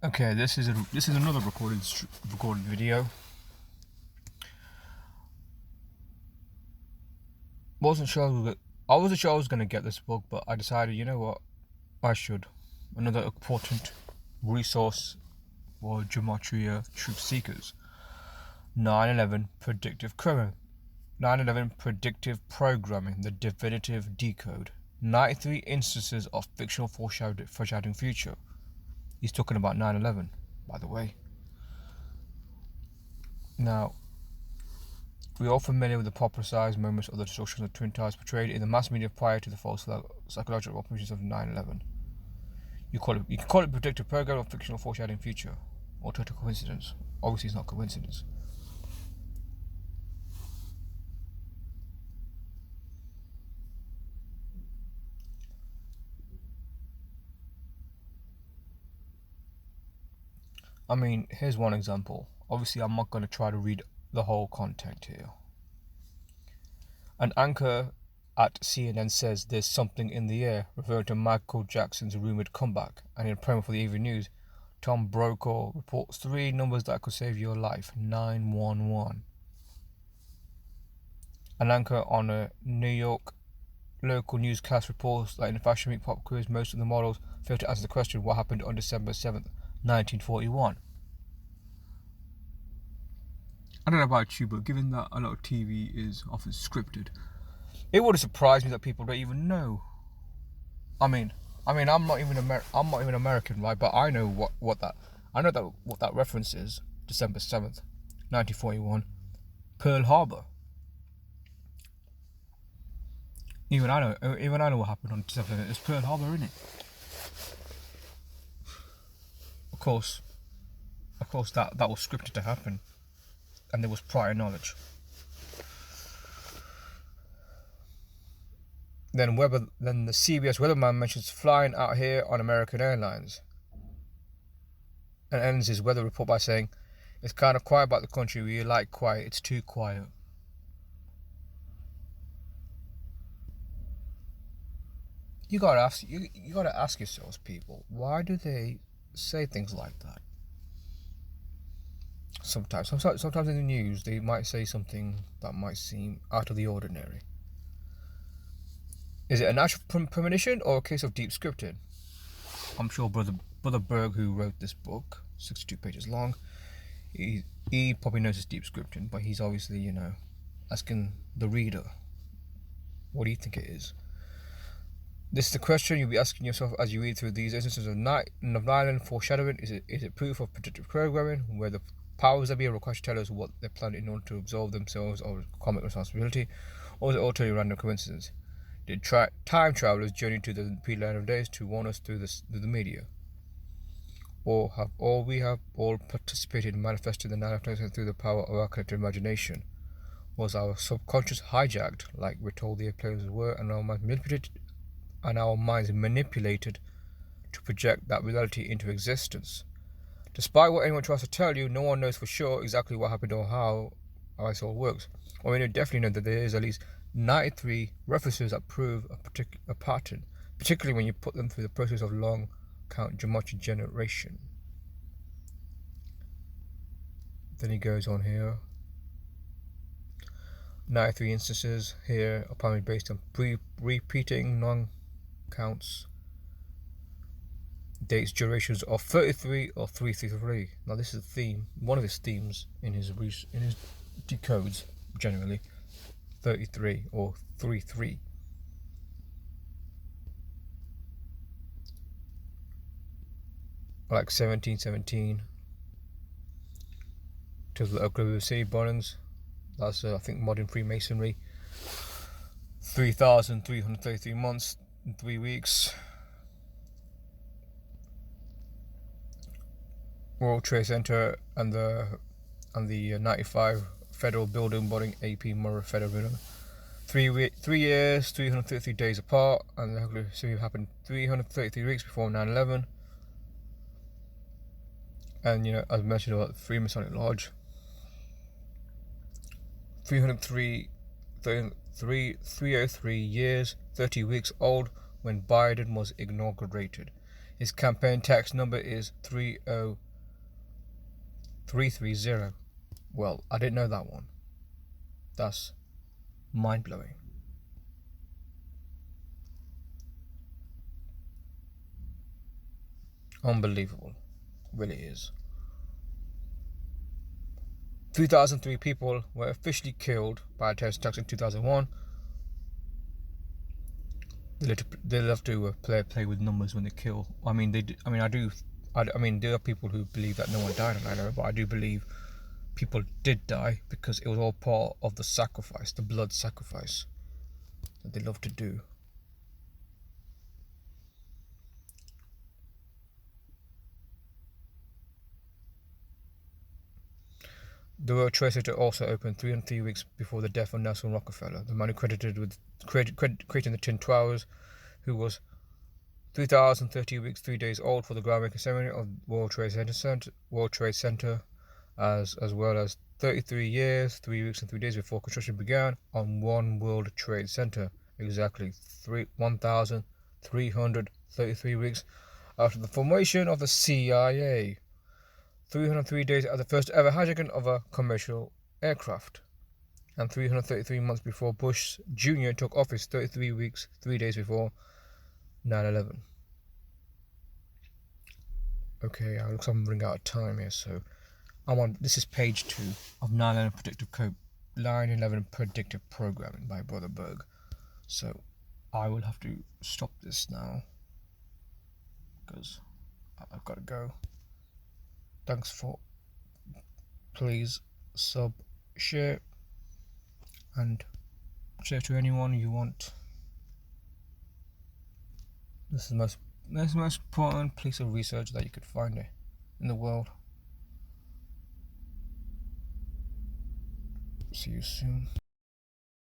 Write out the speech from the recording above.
Okay, this is another recorded video. Wasn't sure I wasn't sure I was gonna get this book, but I decided, you know what, I should. Another important resource for gematria truth seekers. 9/11 predictive programming. 9/11 predictive programming, the definitive decode. 93 instances of fictional foreshadowing future. He's talking about 9/11, by the way. Now, we are all familiar with the popularized moments of the destruction of the Twin Towers portrayed in the mass media prior to the false psychological operations of 9/11. You can call it predictive program or fictional foreshadowing future, or total coincidence. Obviously, it's not coincidence. I mean, here's one example. Obviously, I'm not going to try to read the whole content here. An anchor at CNN says there's something in the air, referring to Michael Jackson's rumored comeback. And in a promo for the evening news, Tom Brokaw reports 3 numbers that could save your life: 911. An anchor on a New York local newscast reports that in the Fashion Week pop quiz, most of the models failed to answer the question, what happened on December 7th, 1941? I don't know about you, but given that a lot of TV is often scripted, it would have surprised me that people don't even know. I mean, I'm not even American, right? But I know what that reference is. December 7th, 1941, Pearl Harbor. Even I know what happened on December 7th. It's Pearl Harbor, isn't it? Of course, that was scripted to happen, and there was prior knowledge. Then the CBS weatherman mentions flying out here on American Airlines, and ends his weather report by saying, "It's kind of quiet about the country. We like quiet. It's too quiet." You gotta ask yourselves, people, why do they say things like that? Sometimes in the news, they might say something that might seem out of the ordinary. Is it a natural premonition or a case of deep scripting? I'm sure brother Berg, who wrote this book, 62 pages long, he probably knows it's deep scripting, but he's obviously, asking the reader, what do you think it is? This is the question you'll be asking yourself as you read through these instances of 9/11 foreshadowing. Is it proof of predictive programming, where the powers that be are required to tell us what they plan in order to absolve themselves of comic responsibility, or is it utterly random coincidence? Did time travelers journey to the pre-line of days to warn us through the media? Or have we all participated in manifesting the 9/11 through the power of our collective imagination? Was our subconscious hijacked, like we're told the airplanes were, and our minds manipulated to project that reality into existence? Despite what anyone tries to tell you, no one knows for sure exactly what happened or how this all works. Or we definitely know that there is at least 93 references that prove a pattern, particularly when you put them through the process of long count geometry generation. Then he goes on here. 93 instances here, apparently based on repeating non-counts, dates, durations of 33 or 333. Now this is a theme, one of his themes in his decodes generally. 33 or 33. Like 1717 to the Oklahoma City bombings. That's I think modern Freemasonry. 3,333 months and 3 weeks. World Trade Center and the 95 Federal Building bombing, AP Murrah Federal Building. 3 years, 333 days apart, and the Oklahoma City happened 333 weeks before 9/11. And as mentioned about the Freemasonic Lodge, 303 years, 30 weeks old when Biden was inaugurated. His campaign tax number is 30330. Well, I didn't know that one. That's mind-blowing. Unbelievable. Really is. 3,003 people were officially killed by terrorist attacks in 2001. They love to play with numbers when they kill. I mean, there are people who believe that no one died on 9/11, but I do believe people did die because it was all part of the sacrifice, the blood sacrifice that they love to do. The World Trade Center also opened 303 weeks before the death of Nelson Rockefeller, the man who credited with creating the Twin Towers, who was 3,030 weeks, 3 days old for the groundbreaking ceremony of World Trade Center, as well as 33 years, 3 weeks and 3 days before construction began on One World Trade Center, exactly 1,333 weeks after the formation of the CIA. 303 days after the first ever hijacking of a commercial aircraft, and 333 months before Bush Jr. took office, 33 weeks, 3 days before 9/11. Okay, I looks like I'm running out of time here, so this is page 2 of 9/11 predictive programming by Brother Berg. So I will have to stop this now because I've got to go. Thanks for, please sub, share, and share to anyone you want. This is the most important piece of research that you could find in the world. See you soon.